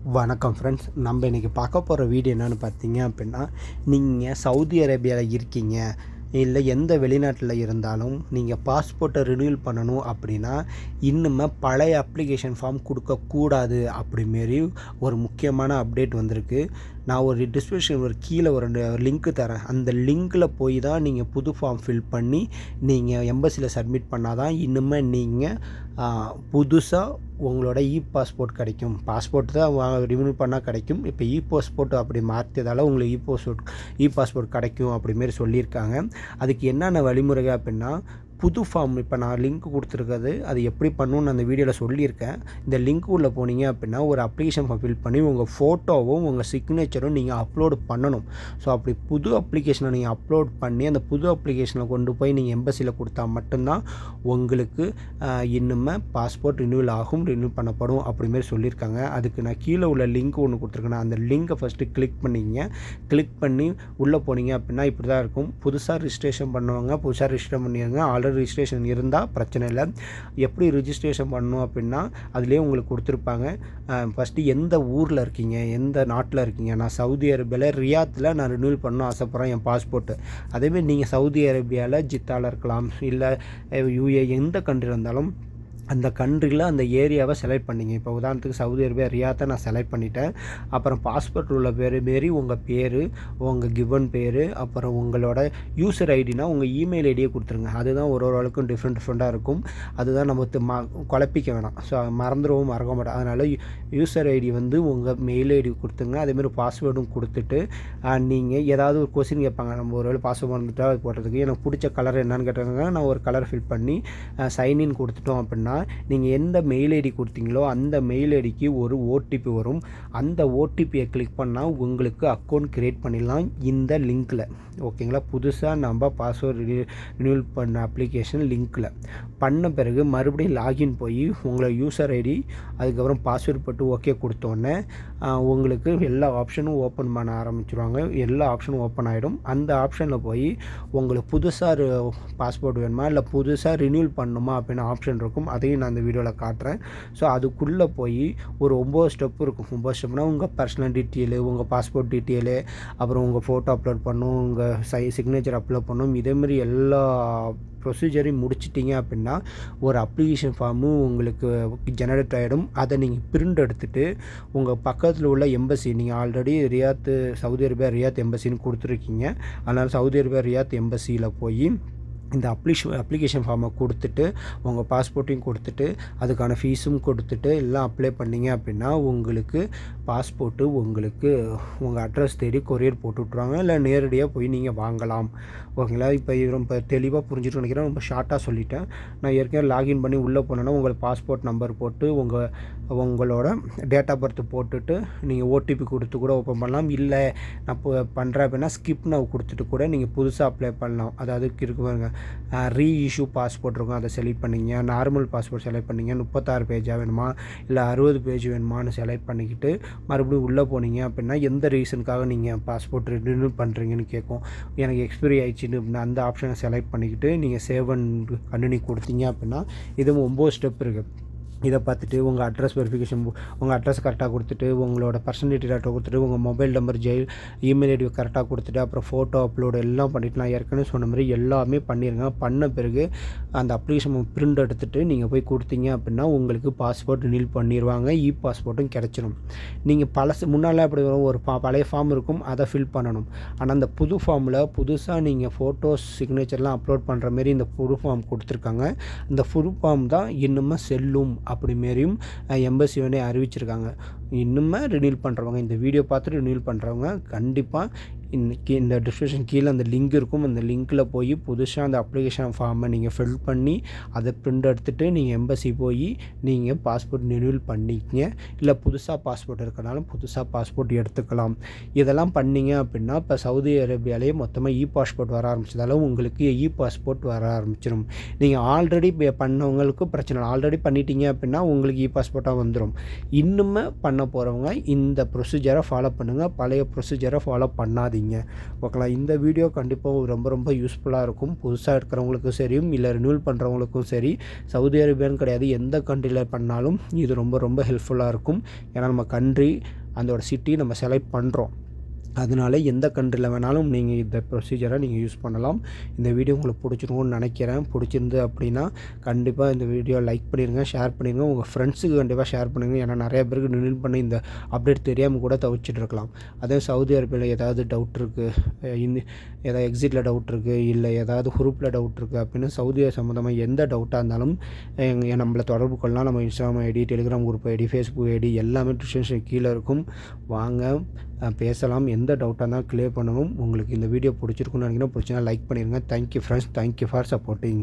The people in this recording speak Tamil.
வணக்கம் ஃப்ரெண்ட்ஸ். நம்ம இன்றைக்கி பார்க்க போகிற வீடியோ என்னென்னு பார்த்தீங்க அப்படின்னா, நீங்கள் சவுதி அரேபியாவில் இருக்கீங்க, இல்லை எந்த வெளிநாட்டில் இருந்தாலும் நீங்கள் பாஸ்போர்ட்டை ரினியூவல் பண்ணணும் அப்படின்னா இன்னுமே பழைய அப்ளிகேஷன் ஃபார்ம் கொடுக்கக்கூடாது அப்படிமாரி ஒரு முக்கியமான அப்டேட் வந்திருக்கு. நான் ஒரு டிஸ்கிரிப்ஷன் கீழே ஒரு லிங்க்கு தரேன். அந்த லிங்க்கில் போய் தான் நீங்கள் புது ஃபார்ம் ஃபில் பண்ணி நீங்கள் எம்பசியில் சப்மிட் பண்ணால் தான் இன்னுமே நீங்கள் புதுசாக உங்களோட பாஸ்போர்ட் கிடைக்கும். பாஸ்போர்ட் தான் ரினியூவல் பண்ணால் கிடைக்கும். இப்போ பாஸ்போர்ட் அப்படி மாற்றியதால் உங்களுக்கு பாஸ்போர்ட் கிடைக்கும் அப்படிமாரி சொல்லியிருக்காங்க. அதுக்கு என்னென்ன வழிமுறைகள் அப்படின்னா, புது ஃபார்ம் இப்போ நான் லிங்க் கொடுத்துருக்கிறது அது எப்படி பண்ணணும்னு அந்த வீடியோவில் சொல்லியிருக்கேன். இந்த லிங்க் உள்ளே போனீங்க அப்படின்னா ஒரு அப்ளிகேஷன் ஃபார்ம் ஃபில் பண்ணி உங்கள் ஃபோட்டோவும் உங்கள் சிக்னேச்சரும் நீங்கள் அப்லோடு பண்ணணும். ஸோ அப்படி புது அப்ளிகேஷனை நீங்கள் அப்லோட் பண்ணி அந்த புது அப்ளிகேஷனை கொண்டு போய் நீங்கள் எம்பசியில் கொடுத்தா மட்டும்தான் உங்களுக்கு இன்னுமே பாஸ்போர்ட் ரினியூவல் ஆகும், ரினியூவல் பண்ணப்படும் அப்படிமாரி சொல்லியிருக்காங்க. அதுக்கு நான் கீழே உள்ள லிங்க் ஒன்று கொடுத்துருக்கேன். அந்த லிங்கை ஃபஸ்ட்டு கிளிக் பண்ணிங்க. கிளிக் பண்ணி உள்ளே போனீங்க அப்படின்னா இப்படி தான் இருக்கும். புதுசாக ரிஜிஸ்ட்ரேஷன் பண்ணுவாங்க, புதுசாக ரிஜிஸ்டர் பண்ணிடுங்க. ஆல்ரெடி ரிஜிஸ்ட்ரேஷன் இருந்தால் பிரச்சனை இல்லை. எப்படி ரிஜிஸ்ட்ரேஷன் பண்ணணும் அப்படின்னா அதுலேயே உங்களுக்கு கொடுத்துருப்பாங்க. ஃபஸ்ட்டு எந்த ஊரில் இருக்கீங்க, எந்த நாட்டில் இருக்கீங்க. நான் சவுதி அரேபியாவில் ரியாத்தில் நான் ரினியூவல் பண்ணணும் ஆசைப்பட்றேன் என் பாஸ்போர்ட்டு. அதேமாதிரி நீங்கள் சவுதி அரேபியாவில் ஜித்தாவில் இருக்கலாம், இல்லை யூஏ எந்த கண்ட்ரி இருந்தாலும் அந்த கண்ட்ரியில் அந்த ஏரியாவை செலக்ட் பண்ணிங்க. இப்போ உதாரணத்துக்கு சவுதி அரேபியா ரியாத்தை நான் செலக்ட் பண்ணிட்டேன். அப்புறம் பாஸ்போர்ட் உள்ள மாரி உங்கள் பேர், உங்கள் கிவன் பேர், அப்புறம் உங்களோட யூசர் ஐடினா உங்கள் இமெயில் ஐடியை கொடுத்துருங்க. அதுதான் ஒரு ஆளுக்கும் டிஃப்ரெண்ட்டாக இருக்கும். அதுதான் நம்ம குழப்பிக்க வேணாம். ஸோ மறக்க மாட்டோம். அதனால் யூசர் ஐடி உங்கள் மெயில் ஐடி கொடுத்துங்க. அதேமாதிரி பாஸ்வேர்டும் கொடுத்துட்டு நீங்கள் ஏதாவது ஒரு கொஸ்டின் கேட்பாங்க. நம்ம ஒரு வேளை பாஸ்வேர்ட் வந்துட்டா அது போடுறதுக்கு எனக்கு பிடிச்ச கலர் என்னன்னு கேட்டாங்க. நான் ஒரு கலர் ஃபில் பண்ணி சைன்இன் கொடுத்துட்டோம் அப்படின்னா நீங்கள் எந்த மெயில் ஐடி கொடுத்தீங்களோ அந்த மெயில் ஐடிக்கு ஒரு ஓடிபி வரும். அந்த ஓடிபியை கிளிக் பண்ணால் உங்களுக்கு அக்கௌண்ட் க்ரியேட் பண்ணிடலாம் இந்த லிங்க்கில். ஓகேங்களா? புதுசாக நம்ம பாஸ்வேர்டு ரினியூவல் பண்ண அப்ளிகேஷன் லிங்க்கில் பண்ண பிறகு மறுபடியும் லாகின் போய் உங்களை யூசர் ஐடி அதுக்கப்புறம் பாஸ்வேர்டு போட்டு ஓகே கொடுத்தோன்னே உங்களுக்கு எல்லா ஆப்ஷனும் ஓப்பன் பண்ண ஆரம்பிச்சிருவாங்க. எல்லா ஆப்ஷனும் ஓப்பன் ஆகிடும். அந்த ஆப்ஷனில் போய் உங்களுக்கு புதுசாக பாஸ்போர்ட் வேணுமா இல்லை புதுசாக ரினியூவல் பண்ணணுமா அப்படின்னு ஆப்ஷன் இருக்கும். அதையும் நான் இந்த வீடியோவில் காட்டுறேன். ஸோ அதுக்குள்ளே போய் ஒரு 9 ஸ்டெப் இருக்கும். 9 ஸ்டெப்னால் உங்கள் பர்சனல் டீட்டெயிலு, உங்கள் பாஸ்போர்ட் டீட்டெயிலு, அப்புறம் உங்கள் ஃபோட்டோ அப்லோட் பண்ணணும், உங்கள் சிக்னேச்சர் அப்லோட் பண்ணணும். இதேமாதிரி எல்லா ப்ரொசீஜரையும் முடிச்சிட்டிங்க அப்படின்னா ஒரு அப்ளிகேஷன் ஃபார்மு உங்களுக்கு ஜெனரேட் ஆகிடும். அதை நீங்கள் பிரிண்ட் எடுத்துகிட்டு உங்கள் பக்கத்தில் உள்ள எம்பசி, நீங்கள் ஆல்ரெடி சவுதி அரேபியா ரியாத் எம்பசின்னு கொடுத்துருக்கீங்க. அதனால் சவுதி அரேபியா ரியாத் எம்பசியில் போய் இந்த அப்ளிகேஷன் ஃபார்மை கொடுத்துட்டு உங்கள் பாஸ்போர்ட்டையும் கொடுத்துட்டு அதுக்கான ஃபீஸும் கொடுத்துட்டு எல்லாம் அப்ளை பண்ணிங்க அப்படின்னா உங்களுக்கு பாஸ்போர்ட்டு உங்களுக்கு உங்கள் அட்ரஸ் தேடி கொரியர் போட்டு விட்ருவாங்க. இல்லை நேரடியாக போய் நீங்கள் வாங்கலாம். ஓகேங்களா? இப்போ ரொம்ப தெளிவாக புரிஞ்சுட்டு நினைக்கிறேன். ரொம்ப ஷார்ட்டாக சொல்லிட்டேன். நான் ஏற்கனவே லாகின் பண்ணி உள்ளே போனேன்னா உங்கள் பாஸ்போர்ட் நம்பர் போட்டு உங்களோட டேட் ஆஃப் பர்த் போட்டுட்டு நீங்கள் ஓடிபி கொடுத்து கூட ஓப்பன் பண்ணலாம். இல்லை நான் இப்போ பண்ணுறேன் அப்படின்னா ஸ்கிப் நவ் கொடுத்துட்டு கூட நீங்கள் புதுசாக அப்ளை பண்ணலாம். அதாவது இருக்கு பாருங்க, ரீஇஷ்யூ பாஸ்போர்ட் இருக்கும், அதை செலக்ட் பண்ணிங்க. நார்மல் பாஸ்போர்ட் செலக்ட் பண்ணிங்க. 36 பேஜாக வேணுமா இல்லை 60 பேஜ் வேணுமான்னு செலக்ட் பண்ணிக்கிட்டு மறுபடியும் உள்ளே போனீங்க அப்படின்னா எந்த ரீசனுக்காக நீங்கள் பாஸ்போர்ட் ரினியூவல் பண்ணுறீங்கன்னு கேட்கும். எனக்கு எக்ஸ்பைரி ஆயிடுச்சுன்னு அப்படின்னா அந்த ஆப்ஷனை செலக்ட் பண்ணிக்கிட்டு நீங்கள் சேவ் அண்ட் கண்டினியூ கொடுத்தீங்க அப்படின்னா இதுவும் 9 ஸ்டெப் இருக்குது. இதை பார்த்துட்டு உங்கள் அட்ரஸ் வெரிஃபிகேஷன், உங்கள் அட்ரஸ் கரெக்டாக கொடுத்துட்டு உங்களோட பர்சனல் டீட்டெயில் கொடுத்துட்டு உங்கள் மொபைல் நம்பர் இமெயில் ஐடி கரெக்டாக கொடுத்துட்டு அப்புறம் ஃபோட்டோ அப்லோடு எல்லாம் பண்ணிவிட்டு நான் ஏற்கனவே சொன்ன மாதிரி எல்லாமே பண்ணிடுங்க. பண்ண பிறகு அந்த அப்ளிகேஷன் பிரிண்ட் எடுத்துகிட்டு நீங்கள் போய் கொடுத்தீங்க அப்படின்னா உங்களுக்கு பாஸ்போர்ட் ரினியூவல் பண்ணிடுவாங்க. பாஸ்போர்ட்டும் கிடச்சிடும். நீங்கள் முன்னால் அப்படி ஒரு பழைய ஃபார்ம் இருக்கும், அதை ஃபில் பண்ணணும். ஆனால் அந்த புது ஃபார்மில் புதுசாக நீங்கள் ஃபோட்டோஸ் சிக்னேச்சர்லாம் அப்லோட் பண்ணுற மாரி இந்த புது ஃபார்ம் கொடுத்துருக்காங்க. இந்த புது ஃபார்ம் தான் இன்னுமே செல்லும் அப்படிமாரியும் எம்பசி அறிவிச்சிருக்காங்க. இன்னுமே ரினியூவல் பண்ணுறவங்க, இந்த வீடியோ பார்த்துட்டு ரினியூவல் பண்ணுறவங்க கண்டிப்பாக இன்றைக்கி இந்த டிஸ்கிரிப்ஷன் கீழே அந்த லிங்க் இருக்கும். அந்த லிங்க்கில் போய் புதுசாக அந்த அப்ளிகேஷன் ஃபார்மை நீங்கள் ஃபில் பண்ணி அதை பிரிண்ட் எடுத்துகிட்டு நீங்கள் எம்பசி போய் நீங்கள் பாஸ்போர்ட் ரினியூவல் பண்ணிக்கங்க. இல்லை புதுசாக பாஸ்போர்ட் இருக்கனாலும் புதுசாக பாஸ்போர்ட் எடுத்துக்கலாம். இதெல்லாம் பண்ணிங்க அப்படின்னா இப்போ சவுதி அரேபியாலேயே மொத்தமாக பாஸ்போர்ட் வர ஆரம்பிச்சதால உங்களுக்கு பாஸ்போர்ட் வர ஆரம்பிச்சிடும். நீங்கள் ஆல்ரெடி பண்ணவங்களுக்கு பிரச்சனை இல்லை. ஆல்ரெடி பண்ணிட்டீங்க அப்படின்னா உங்களுக்கு பாஸ்போர்ட்டாக வந்துடும். இன்னுமே பண்ண போகிறவங்க இந்த ப்ரொசீஜரை ஃபாலோ பண்ணுங்கள். பழைய ப்ரொசீஜரை ஃபாலோ பண்ணாதீங்க. முடியுங்க. ஓகேங்களா. இந்த வீடியோ கண்டிப்பாக ரொம்ப ரொம்ப யூஸ்ஃபுல்லாக இருக்கும். புதுசாக இருக்கிறவங்களுக்கும் சரியும், இல்லை ரினியூவல் பண்ணுறவங்களுக்கும் சரி, சவுதி அரேபியான்னு கிடையாது, எந்த கண்ட்ரியில் பண்ணாலும் இது ரொம்ப ரொம்ப ஹெல்ப்ஃபுல்லாக இருக்கும். ஏன்னா நம்ம கண்ட்ரி அதோட சிட்டி நம்ம செலக்ட் பண்ணுறோம். அதனால எந்த கண்ட்ரியில் வேணாலும் நீங்கள் இந்த ப்ரொசீஜரை நீங்கள் யூஸ் பண்ணலாம். இந்த வீடியோ உங்களுக்கு பிடிச்சிருக்கும்னு நினைக்கிறேன். பிடிச்சிருந்து அப்படின்னா கண்டிப்பாக இந்த வீடியோ லைக் பண்ணிடுங்க, ஷேர் பண்ணிடுங்க. உங்கள் ஃப்ரெண்ட்ஸுக்கு கண்டிப்பாக ஷேர் பண்ணுங்கள். ஏன்னா நிறைய பேருக்கு ரினியூல் பண்ணி இந்த அப்டேட் தெரியாமல் கூட தவிச்சிட்டு இருக்கலாம். அதே சவுதி அரேபியாவில் ஏதாவது டவுட் இருக்குது, ஏதாவது எக்ஸிட்டில் டவுட் இருக்குது, இல்லை ஏதாவது குரூப்பில் டவுட் இருக்குது அப்படின்னு சவுதி சம்மந்தமாக எந்த டவுட்டாக இருந்தாலும் நம்மளை தொடர்பு கொள்ளலாம். நம்ம Instagram ID, Telegram group ID, Facebook ID எல்லாமே டிஸ்கிரிப்ஷன் கீழே இருக்கும். வாங்க பேசலாம். எந்த டவுட்டாக இருந்தாலும் கிளியர் பண்ணுவோம். உங்களுக்கு இந்த வீடியோ பிடிச்சிருக்குன்னு நினைக்கிறேன். பிடிச்சினா லைக் பண்ணிடுங்க. Thank you friends. Thank you for supporting.